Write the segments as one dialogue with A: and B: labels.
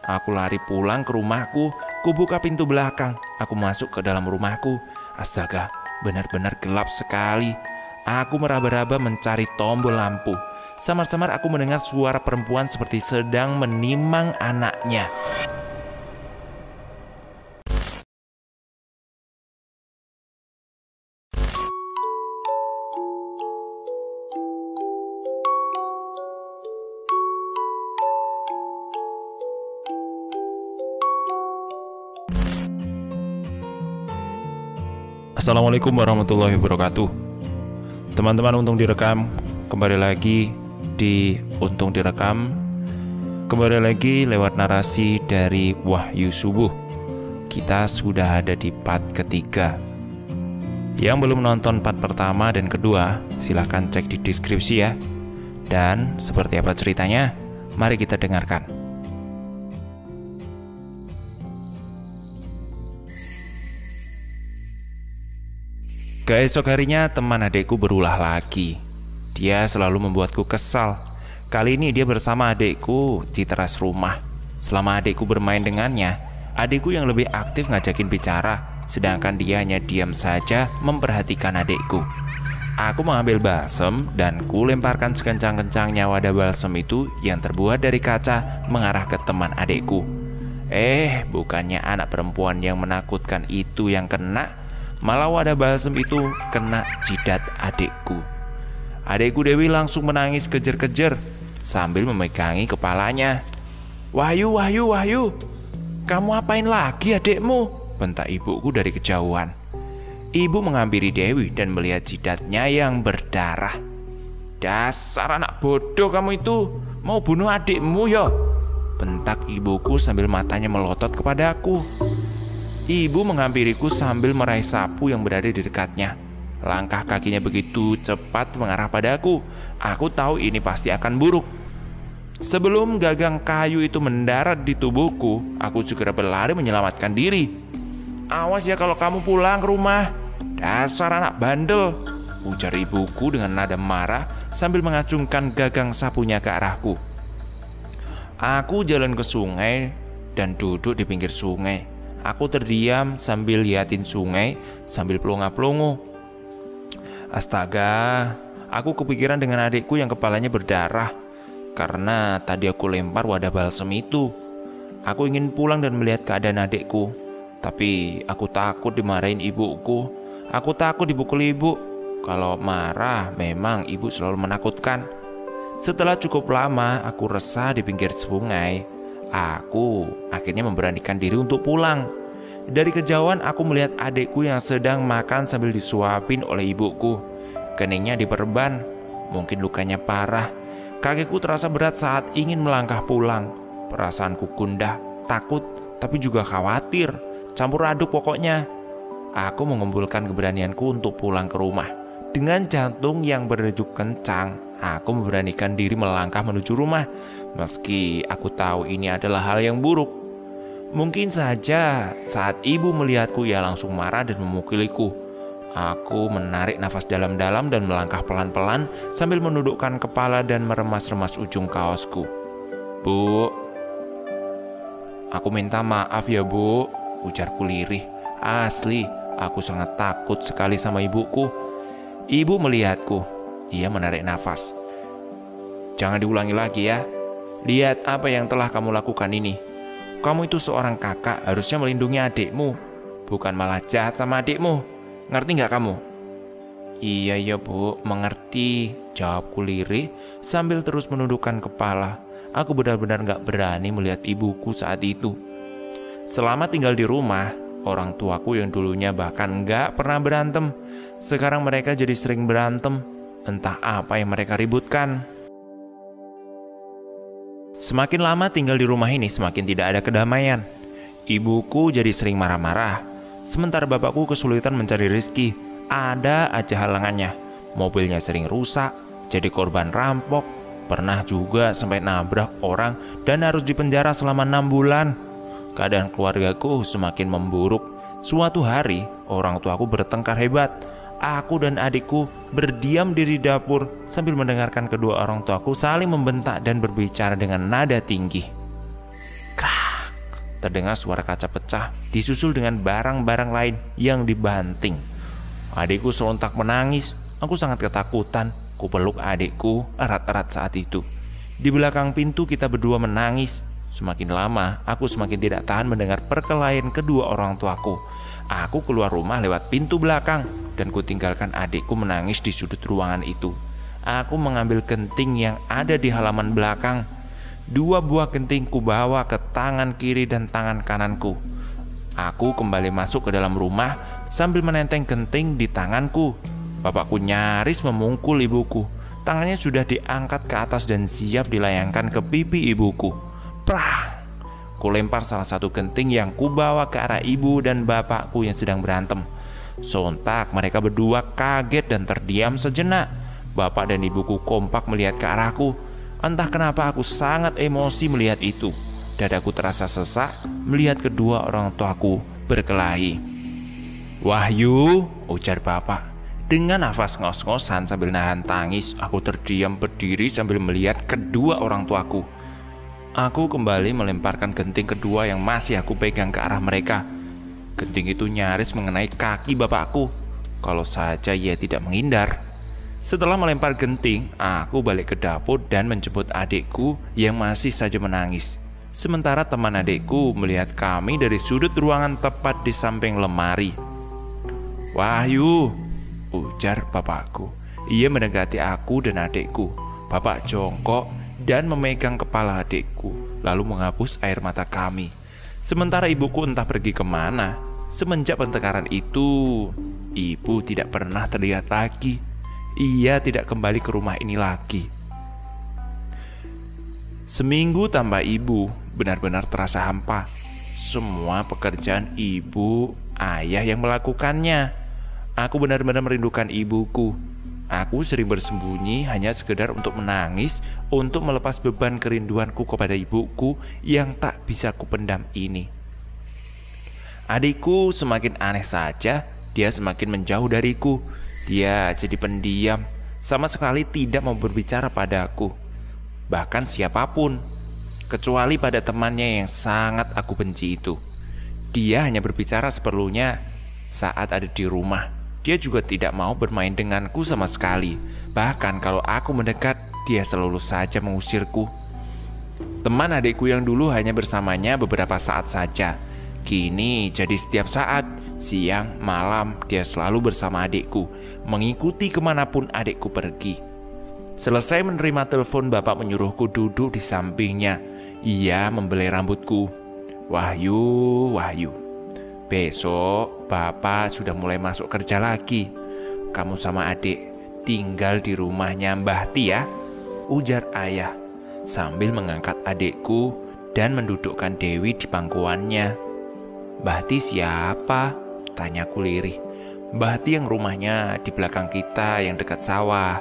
A: Aku lari pulang ke rumahku, kubuka pintu belakang, aku masuk ke dalam rumahku. Astaga, benar-benar gelap sekali. Aku meraba-raba mencari tombol lampu. Samar-samar aku mendengar suara perempuan seperti sedang menimang anaknya. Assalamualaikum warahmatullahi wabarakatuh. Teman-teman Untung Direkam, kembali lagi di Untung Direkam. Kembali lagi lewat narasi dari Wahyu Subuh. Kita sudah ada di part ketiga. Yang belum nonton part pertama dan kedua, silahkan cek di deskripsi ya. Dan seperti apa ceritanya, mari kita dengarkan. Keesok harinya teman adekku berulah lagi. Dia selalu membuatku kesal. Kali ini dia bersama adekku di teras rumah. Selama adekku bermain dengannya, adekku yang lebih aktif ngajakin bicara, sedangkan dia hanya diam saja memperhatikan adekku. Aku mengambil balsem dan ku lemparkan sekencang-kencangnya wadah balsem itu yang terbuat dari kaca mengarah ke teman adekku. Bukannya anak perempuan yang menakutkan itu yang kena, malah wadah balsem itu kena jidat adekku. Adekku Dewi langsung menangis kejer-kejer sambil memegangi kepalanya. Wahyu, kamu apain lagi adekmu? Bentak ibuku dari kejauhan. Ibu menghampiri Dewi dan melihat jidatnya yang berdarah. Dasar anak bodoh kamu itu, mau bunuh adekmu ya? Bentak ibuku sambil matanya melotot kepadaku. Ibu menghampiriku sambil meraih sapu yang berada di dekatnya. Langkah kakinya begitu cepat mengarah padaku. Aku tahu ini pasti akan buruk. Sebelum gagang kayu itu mendarat di tubuhku, aku segera berlari menyelamatkan diri. Awas ya kalau kamu pulang ke rumah. Dasar anak bandel, ujar ibuku dengan nada marah sambil mengacungkan gagang sapunya ke arahku. Aku jalan ke sungai dan duduk di pinggir sungai. Aku terdiam sambil liatin sungai sambil pelongo-pelongo. Astaga, aku kepikiran dengan adikku yang kepalanya berdarah karena tadi aku lempar wadah balsem itu. Aku ingin pulang dan melihat keadaan adikku, tapi aku takut dimarahin ibuku. Aku takut dipukul ibu. Kalau marah, memang ibu selalu menakutkan. Setelah cukup lama aku resah di pinggir sungai, aku akhirnya memberanikan diri untuk pulang. Dari kejauhan aku melihat adekku yang sedang makan sambil disuapin oleh ibuku. Keningnya diperban, mungkin lukanya parah. Kakiku terasa berat saat ingin melangkah pulang. Perasaanku gundah, takut, tapi juga khawatir. Campur aduk pokoknya. Aku mengumpulkan keberanianku untuk pulang ke rumah. Dengan jantung yang berdenyut kencang, aku memberanikan diri melangkah menuju rumah. Meski aku tahu ini adalah hal yang buruk. Mungkin saja saat ibu melihatku ia langsung marah dan memukuliku. Aku menarik nafas dalam-dalam dan melangkah pelan-pelan sambil menundukkan kepala dan meremas-remas ujung kaosku. Bu, aku minta maaf ya bu, ujarku lirih. Asli, aku sangat takut sekali sama ibuku. Ibu melihatku, ia menarik nafas. Jangan diulangi lagi ya. Lihat apa yang telah kamu lakukan ini. Kamu itu seorang kakak, harusnya melindungi adikmu, bukan malah jahat sama adikmu. Ngerti nggak kamu? Iya bu, mengerti, jawabku lirih sambil terus menundukkan kepala. Aku benar-benar nggak berani melihat ibuku saat itu. Selama tinggal di rumah, orang tuaku yang dulunya bahkan nggak pernah berantem, sekarang mereka jadi sering berantem. Entah apa yang mereka ributkan. Semakin lama tinggal di rumah ini, semakin tidak ada kedamaian. Ibuku jadi sering marah-marah, sementara bapakku kesulitan mencari rezeki. Ada aja halangannya. Mobilnya sering rusak, jadi korban rampok. Pernah juga sampai nabrak orang dan harus dipenjara selama 6 bulan. Keadaan keluargaku semakin memburuk. Suatu hari, orang tuaku bertengkar hebat. Aku dan adikku berdiam diri di dapur sambil mendengarkan kedua orang tuaku saling membentak dan berbicara dengan nada tinggi. Krah, terdengar suara kaca pecah, disusul dengan barang-barang lain yang dibanting. Adikku serentak menangis. Aku sangat ketakutan. Kupeluk adikku erat-erat saat itu. Di belakang pintu kita berdua menangis. Semakin lama, aku semakin tidak tahan mendengar perkelahian kedua orang tuaku. Aku keluar rumah lewat pintu belakang dan kutinggalkan adikku menangis di sudut ruangan itu. Aku mengambil genting yang ada di halaman belakang. 2 buah genting ku bawa ke tangan kiri dan tangan kananku. Aku kembali masuk ke dalam rumah sambil menenteng genting di tanganku. Bapakku nyaris memungkul ibuku. Tangannya sudah diangkat ke atas dan siap dilayangkan ke pipi ibuku. Prah! Ku lempar salah satu genting yang kubawa ke arah ibu dan bapakku yang sedang berantem. Sontak mereka berdua kaget dan terdiam sejenak. Bapak dan ibuku kompak melihat ke arahku. Entah kenapa aku sangat emosi melihat itu. Dadaku terasa sesak melihat kedua orang tuaku berkelahi. "Wahyu," ujar bapak. Dengan nafas ngos-ngosan sambil nahan tangis, aku terdiam berdiri sambil melihat kedua orang tuaku. Aku kembali melemparkan genting kedua yang masih aku pegang ke arah mereka. Genting itu nyaris mengenai kaki bapakku. Kalau saja ia tidak menghindar. Setelah melempar genting, aku balik ke dapur dan menjemput adikku yang masih saja menangis. Sementara teman adikku melihat kami dari sudut ruangan tepat di samping lemari. "Wahyu," ujar bapakku. Ia mendekati aku dan adikku. Bapak jongkok dan memegang kepala adikku, lalu menghapus air mata kami. Sementara ibuku entah pergi kemana. Semenjak pertengkaran itu, ibu tidak pernah terlihat lagi. Ia tidak kembali ke rumah ini lagi. Seminggu tanpa ibu benar-benar terasa hampa. Semua pekerjaan ibu, ayah yang melakukannya. Aku benar-benar merindukan ibuku. Aku sering bersembunyi hanya sekedar untuk menangis, untuk melepas beban kerinduanku kepada ibuku yang tak bisa kupendam ini. Adikku semakin aneh saja. Dia semakin menjauh dariku. Dia jadi pendiam, sama sekali tidak mau berbicara padaku, bahkan siapapun, kecuali pada temannya yang sangat aku benci itu. Dia hanya berbicara seperlunya saat ada di rumah. Dia juga tidak mau bermain denganku sama sekali. Bahkan kalau aku mendekat, dia selalu saja mengusirku. Teman adikku yang dulu hanya bersamanya beberapa saat saja, kini jadi setiap saat. Siang, malam, dia selalu bersama adikku, mengikuti kemanapun adikku pergi. Selesai menerima telepon, bapak menyuruhku duduk di sampingnya. Ia membelai rambutku. "Wahyu, Wahyu, besok bapak sudah mulai masuk kerja lagi. Kamu sama adik tinggal di rumahnya Mbah Ti ya," ujar ayah sambil mengangkat adikku dan mendudukkan Dewi di pangkuannya. "Mbah Ti siapa?" tanyaku lirih. "Mbah Ti yang rumahnya di belakang kita yang dekat sawah.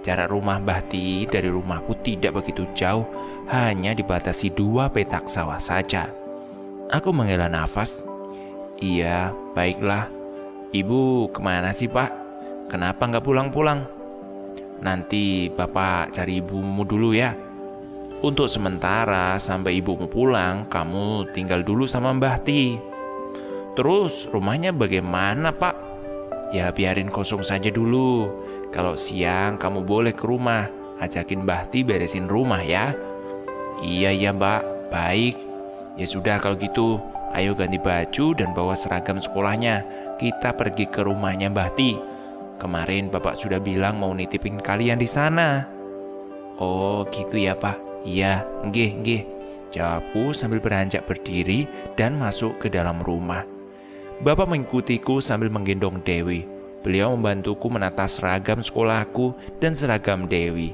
A: Jarak rumah Mbah Ti dari rumahku tidak begitu jauh, hanya dibatasi 2 petak sawah saja." Aku menghela nafas. "Iya, baiklah. Ibu kemana sih pak? Kenapa nggak pulang-pulang?" "Nanti bapak cari ibumu dulu ya. Untuk sementara sampai ibumu pulang, kamu tinggal dulu sama Mbah Ti." "Terus rumahnya bagaimana pak?" "Ya biarin kosong saja dulu. Kalau siang kamu boleh ke rumah, ajakin Mbah Ti beresin rumah ya." Iya mbak, baik. Ya sudah kalau gitu, ayo ganti baju dan bawa seragam sekolahnya. Kita pergi ke rumahnya Mbah Ti. Kemarin bapak sudah bilang mau nitipin kalian di sana." "Oh gitu ya pak. Iya, nggih," jawabku sambil beranjak berdiri dan masuk ke dalam rumah. Bapak mengikutiku sambil menggendong Dewi. Beliau membantuku menata seragam sekolahku dan seragam Dewi,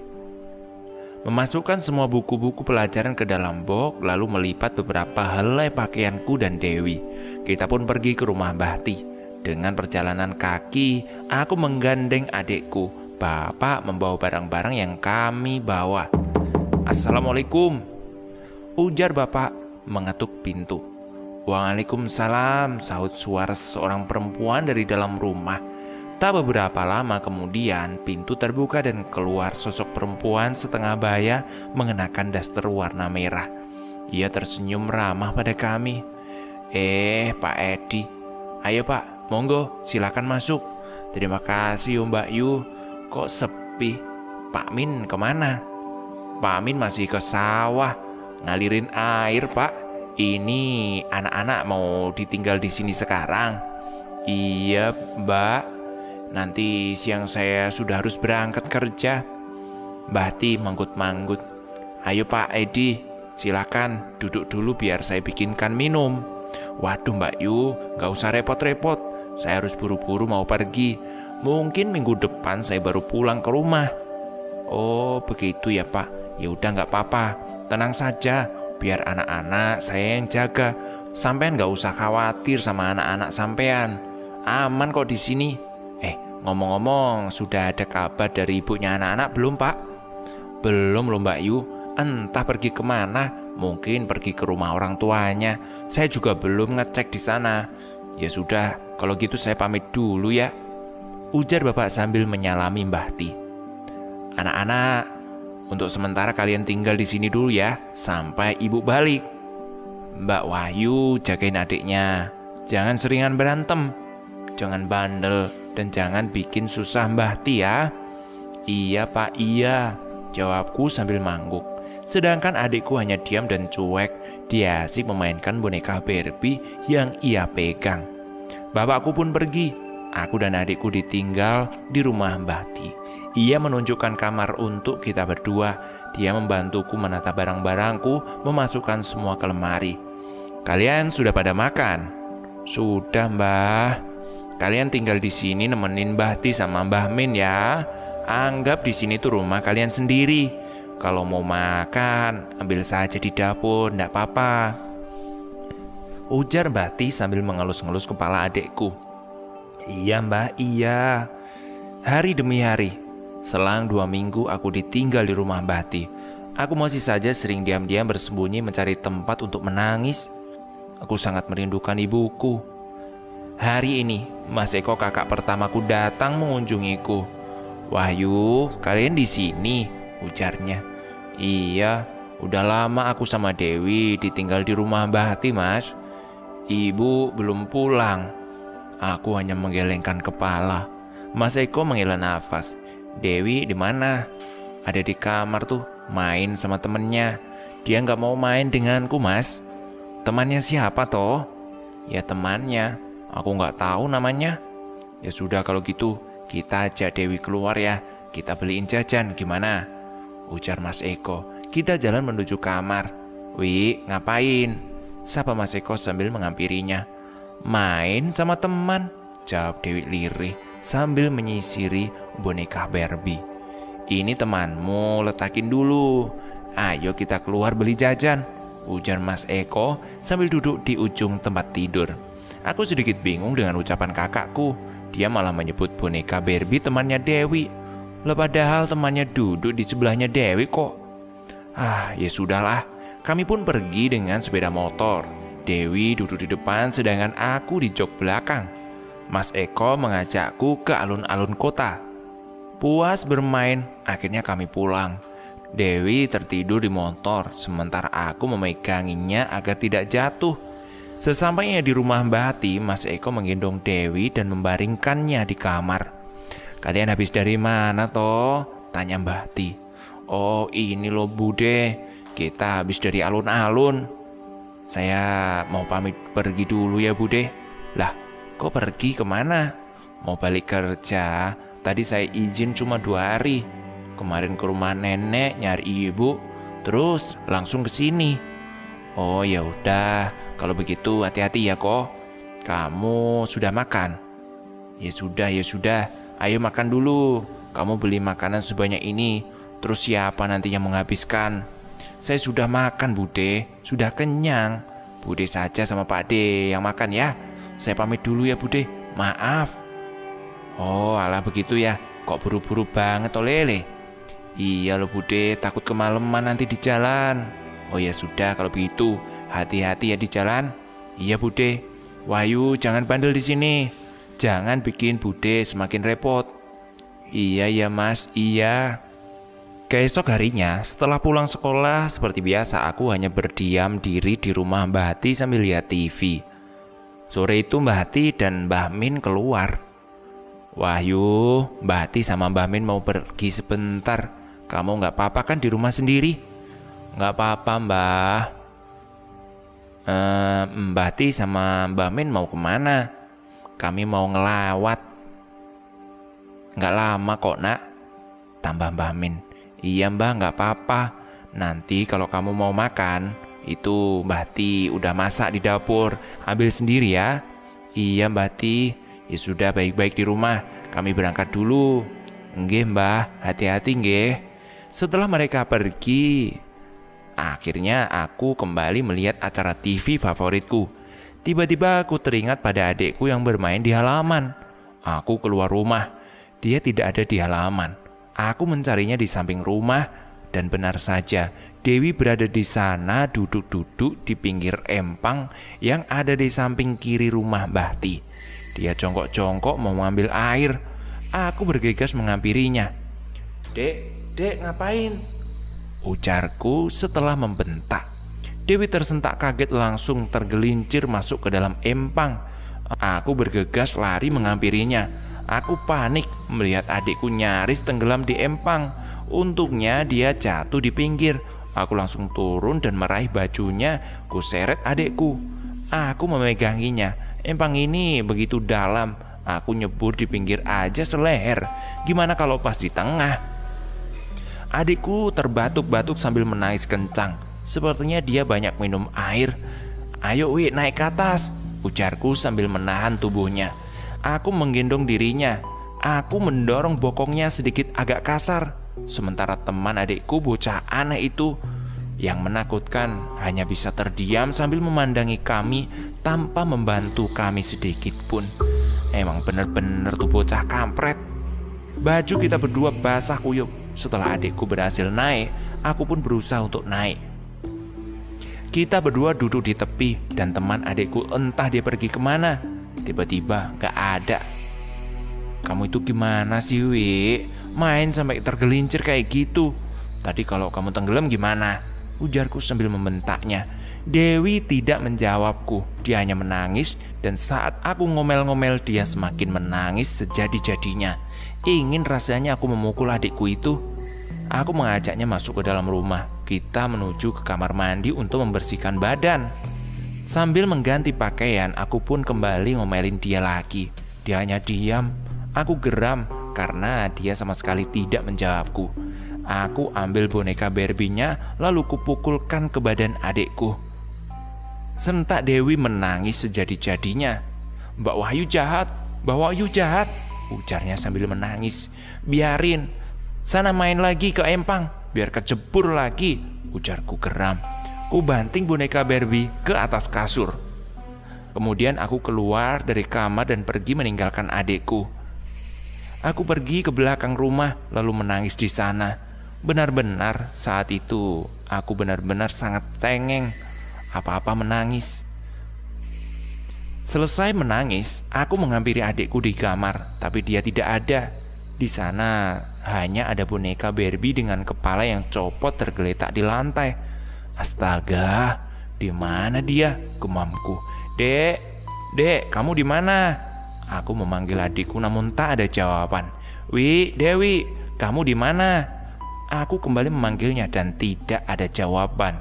A: memasukkan semua buku-buku pelajaran ke dalam box, lalu melipat beberapa helai pakaianku dan Dewi. Kita pun pergi ke rumah Mbah Ti. Dengan perjalanan kaki, aku menggandeng adikku. Bapak membawa barang-barang yang kami bawa. "Assalamualaikum," ujar bapak mengetuk pintu. "Waalaikumsalam," sahut suara seorang perempuan dari dalam rumah. Tak beberapa lama kemudian, pintu terbuka dan keluar sosok perempuan setengah baya mengenakan daster warna merah. Ia tersenyum ramah pada kami. Pak Edi. Ayo Pak, monggo silakan masuk. Terima kasih Mbak Yu. Kok sepi? Pak Min kemana? Pak Min masih ke sawah ngalirin air Pak. Ini anak-anak mau ditinggal di sini sekarang. Iya Mbak, nanti siang saya sudah harus berangkat kerja. Mbah Ti manggut-manggut. Ayo Pak Edi, silakan duduk dulu biar saya bikinkan minum. Waduh Mbak Yu, gak usah repot-repot. Saya harus buru-buru mau pergi. Mungkin minggu depan saya baru pulang ke rumah. Oh begitu ya Pak. Ya udah gak apa-apa. Tenang saja, biar anak-anak saya yang jaga. Sampean gak usah khawatir sama anak-anak sampean. Aman kok di sini. Ngomong-ngomong, sudah ada kabar dari ibunya anak-anak belum Pak? Belum loh Mbak Yu. Entah pergi kemana. Mungkin pergi ke rumah orang tuanya. Saya juga belum ngecek di sana. Ya sudah, kalau gitu saya pamit dulu ya, ujar bapak sambil menyalami Mbah Ti. Anak-anak, untuk sementara kalian tinggal di sini dulu ya, sampai ibu balik. Mbak Wahyu jagain adiknya. Jangan seringan berantem. Jangan bandel dan jangan bikin susah Mbah Ti ya. Iya Pak, iya, jawabku sambil mangguk. Sedangkan adikku hanya diam dan cuek. Dia asik memainkan boneka Barbie yang ia pegang. Bapakku pun pergi. Aku dan adikku ditinggal di rumah Mbah Ti. Ia menunjukkan kamar untuk kita berdua. Dia membantuku menata barang-barangku, memasukkan semua ke lemari. Kalian sudah pada makan? Sudah Mbah. Kalian tinggal di sini nemenin Mbah Ti sama Mbah Min ya. Anggap di sini tuh rumah kalian sendiri. Kalau mau makan, ambil saja di dapur, ndak apa-apa, ujar Mbah Ti sambil mengelus-ngelus kepala adikku. Iya Mbah, iya. Hari demi hari, selang 2 minggu aku ditinggal di rumah Mbah Ti. Aku masih saja sering diam-diam bersembunyi mencari tempat untuk menangis. Aku sangat merindukan ibuku. Hari ini, Mas Eko kakak pertamaku datang mengunjungiku. Wahyu, kalian di sini, ujarnya. Iya, udah lama aku sama Dewi ditinggal di rumah Mbah Ti, Mas. Ibu belum pulang. Aku hanya menggelengkan kepala. Mas Eko menghela nafas. Dewi di mana? Ada di kamar tuh, main sama temennya. Dia nggak mau main denganku, Mas. Temannya siapa toh? Ya temannya, aku nggak tahu namanya. Ya sudah kalau gitu, kita ajak Dewi keluar ya. Kita beliin jajan, gimana? Ujar Mas Eko. Kita jalan menuju kamar. Wi, ngapain? Sapa Mas Eko sambil menghampirinya. Main sama teman, jawab Dewi lirih sambil menyisiri boneka Barbie. Ini temanmu, letakin dulu. Ayo kita keluar beli jajan, ujar Mas Eko sambil duduk di ujung tempat tidur. Aku sedikit bingung dengan ucapan kakakku. Dia malah menyebut boneka Barbie temannya Dewi. Padahal temannya duduk di sebelahnya Dewi kok. Ya sudahlah. Kami pun pergi dengan sepeda motor. Dewi duduk di depan sedangkan aku di jok belakang. Mas Eko mengajakku ke alun-alun kota. Puas bermain, akhirnya kami pulang. Dewi tertidur di motor, sementara aku memeganginya agar tidak jatuh. Sesampainya di rumah Mbah Ti, Mas Eko menggendong Dewi dan membaringkannya di kamar. Kalian habis dari mana toh? Tanya Mbah Ti. Oh ini loh Bude, kita habis dari alun-alun. Saya mau pamit pergi dulu ya Bude. Lah kok pergi kemana? Mau balik kerja. Tadi saya izin cuma 2 hari. Kemarin ke rumah nenek nyari ibu, terus langsung ke sini. Oh ya udah, kalau begitu hati-hati ya kok. Kamu sudah makan? Ya sudah. Ayo makan dulu. Kamu beli makanan sebanyak ini. Terus siapa nanti yang menghabiskan? Saya sudah makan Bude. Sudah kenyang. Bude saja sama Pak De yang makan ya. Saya pamit dulu ya Bude. Maaf. Oh alah begitu ya. Kok buru-buru banget Lele? Iya loh Bude, takut kemalaman nanti di jalan. Oh ya sudah kalau begitu. Hati-hati ya di jalan. Iya Bude. Wahyu jangan bandel di sini. Jangan bikin Bude semakin repot. Iya ya Mas, iya. Keesok harinya, setelah pulang sekolah, seperti biasa aku hanya berdiam diri di rumah Mbah Hati sambil lihat TV. Sore itu Mbah Hati dan Mbah Min keluar. "Wahyu, Mbah Hati sama Mbah Min mau pergi sebentar. Kamu nggak apa-apa kan di rumah sendiri?" "Nggak apa-apa, Mbah." Mbah Hati sama Mbah Min mau kemana?" "Kami mau ngelawat." "Nggak lama kok, Nak," tambah Mbah Min. "Iya Mbah, nggak apa-apa. Nanti kalau kamu mau makan, itu Mbah Hati udah masak di dapur. Ambil sendiri ya." "Iya Mbah Hati." "Ya sudah, baik-baik di rumah. Kami berangkat dulu." "Nggih Mbah, hati-hati nggih." Setelah mereka pergi, akhirnya aku kembali melihat acara TV favoritku. Tiba-tiba aku teringat pada adikku yang bermain di halaman. Aku keluar rumah. Dia tidak ada di halaman. Aku mencarinya di samping rumah dan benar saja Dewi berada di sana duduk-duduk di pinggir empang yang ada di samping kiri rumah Mbah Hati. Dia jongkok-jongkok mau mengambil air. Aku bergegas menghampirinya. Dek, ngapain?" ujarku setelah membentak. Dewi tersentak kaget langsung tergelincir masuk ke dalam empang. Aku bergegas lari menghampirinya. Aku panik melihat adikku nyaris tenggelam di empang. Untungnya dia jatuh di pinggir. Aku langsung turun dan meraih bajunya. Ku seret adikku. Aku memeganginya. Empang ini begitu dalam. Aku nyebur di pinggir aja seleher. Gimana kalau pas di tengah? Adikku terbatuk-batuk sambil menangis kencang. Sepertinya dia banyak minum air. "Ayo Wi, naik ke atas," ujarku sambil menahan tubuhnya. Aku menggendong dirinya. Aku mendorong bokongnya sedikit agak kasar. Sementara teman adikku bocah aneh itu yang menakutkan hanya bisa terdiam sambil memandangi kami tanpa membantu kami sedikit pun. Emang bener-bener tuh bocah kampret. Baju kita berdua basah kuyup. Setelah adikku berhasil naik, aku pun berusaha untuk naik. Kita berdua duduk di tepi dan teman adikku entah dia pergi kemana. Tiba-tiba gak ada. "Kamu itu gimana sih Wi? Main sampai tergelincir kayak gitu. Tadi kalau kamu tenggelam gimana?" ujarku sambil membentaknya. Dewi tidak menjawabku. Dia hanya menangis dan saat aku ngomel-ngomel dia semakin menangis sejadi-jadinya. Ingin rasanya aku memukul adikku itu. Aku mengajaknya masuk ke dalam rumah. Kita menuju ke kamar mandi untuk membersihkan badan. Sambil mengganti pakaian, aku pun kembali ngomelin dia lagi. Dia hanya diam. Aku geram karena dia sama sekali tidak menjawabku. Aku ambil boneka Barbie-nya lalu kupukulkan ke badan adikku. Sentak Dewi menangis sejadi-jadinya. "Mbak Wahyu jahat, Mbak Wahyu jahat," ujarnya sambil menangis. "Biarin, sana main lagi ke empang, biar kecebur lagi," ujarku geram. Ku banting boneka Barbie ke atas kasur. Kemudian aku keluar dari kamar dan pergi meninggalkan adikku. Aku pergi ke belakang rumah lalu menangis di sana. Benar-benar saat itu aku benar-benar sangat cengeng. Apa-apa menangis. Selesai menangis, aku menghampiri adikku di kamar, tapi dia tidak ada. Di sana hanya ada boneka Barbie dengan kepala yang copot tergeletak di lantai. Astaga, di mana dia? Gemamku. Dek, kamu di mana?" Aku memanggil adikku namun tak ada jawaban. Dewi, kamu di mana?" Aku kembali memanggilnya dan tidak ada jawaban.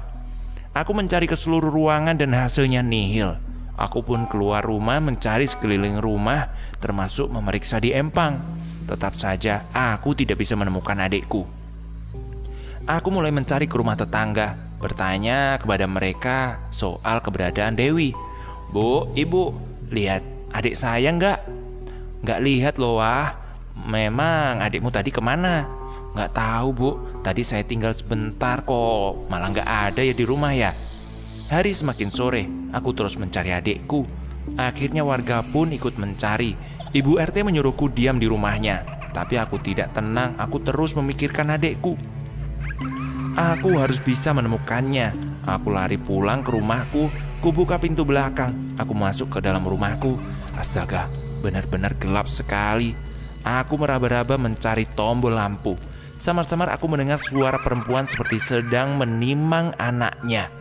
A: Aku mencari ke seluruh ruangan dan hasilnya nihil. Aku pun keluar rumah mencari sekeliling rumah, termasuk memeriksa di empang. Tetap saja aku tidak bisa menemukan adikku. Aku mulai mencari ke rumah tetangga, bertanya kepada mereka soal keberadaan Dewi. "Bu, Ibu, lihat adik saya nggak?" "Nggak lihat loh Wah. Memang adikmu tadi kemana?" "Nggak tahu Bu, tadi saya tinggal sebentar kok, malah nggak ada ya di rumah ya." Hari semakin sore, aku terus mencari adikku. Akhirnya warga pun ikut mencari. Ibu RT menyuruhku diam di rumahnya, tapi aku tidak tenang, aku terus memikirkan adikku. Aku harus bisa menemukannya. Aku lari pulang ke rumahku. Ku buka pintu belakang. Aku masuk ke dalam rumahku. Astaga, benar-benar gelap sekali. Aku meraba-raba mencari tombol lampu. Samar-samar aku mendengar suara perempuan seperti sedang menimang anaknya.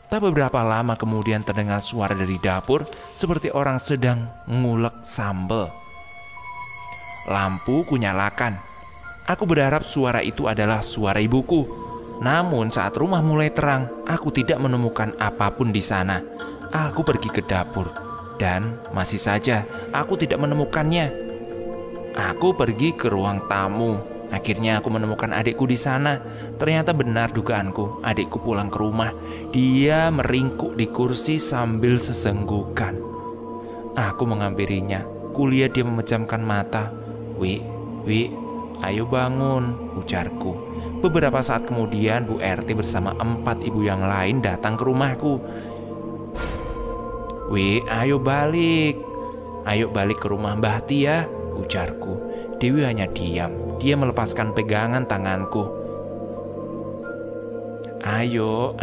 A: Tak beberapa lama kemudian terdengar suara dari dapur seperti orang sedang ngulek sambal. Lampu kunyalakan. Aku berharap suara itu adalah suara ibuku. Namun saat rumah mulai terang, aku tidak menemukan apapun di sana. Aku pergi ke dapur dan masih saja aku tidak menemukannya. Aku pergi ke ruang tamu. Akhirnya aku menemukan adikku di sana. Ternyata benar dugaanku, adikku pulang ke rumah. Dia meringkuk di kursi sambil sesenggukan. Aku menghampirinya. Kulihat dia memejamkan mata. Wi, ayo bangun, ujarku. Beberapa saat kemudian Bu RT bersama 4 ibu yang lain datang ke rumahku. Wi, ayo balik ke rumah Mbah Tia, ujarku. Dewi hanya diam. Dia melepaskan pegangan tanganku. Ayo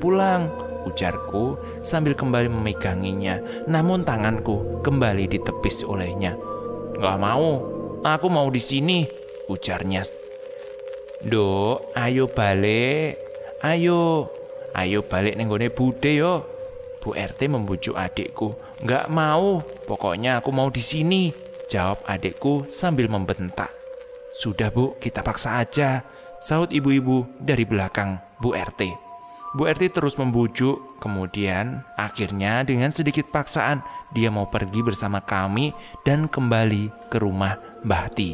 A: pulang, ujarku sambil kembali memeganginya. Namun tanganku kembali ditepis olehnya. Gak mau, aku mau di sini, ujarnya. Dok, ayo balik. Ayo balik nenggone bude yo. Bu RT membujuk adikku. Gak mau, pokoknya aku mau di sini, jawab adikku sambil membentak. Sudah Bu, kita paksa aja, sahut ibu-ibu dari belakang Bu RT. Bu RT terus membujuk, kemudian akhirnya dengan sedikit paksaan dia mau pergi bersama kami dan kembali ke rumah Mbah Ti.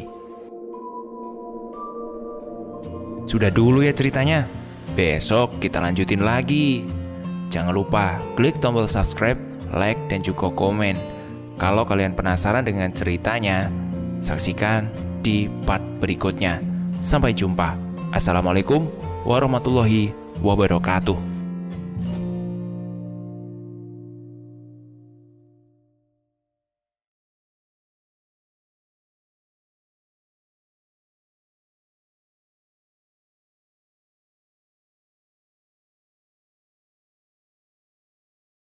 A: Sudah dulu ya ceritanya, besok kita lanjutin lagi. Jangan lupa klik tombol subscribe, like, dan juga komen. Kalau kalian penasaran dengan ceritanya, saksikan di part berikutnya. Sampai jumpa. Assalamualaikum warahmatullahi wabarakatuh.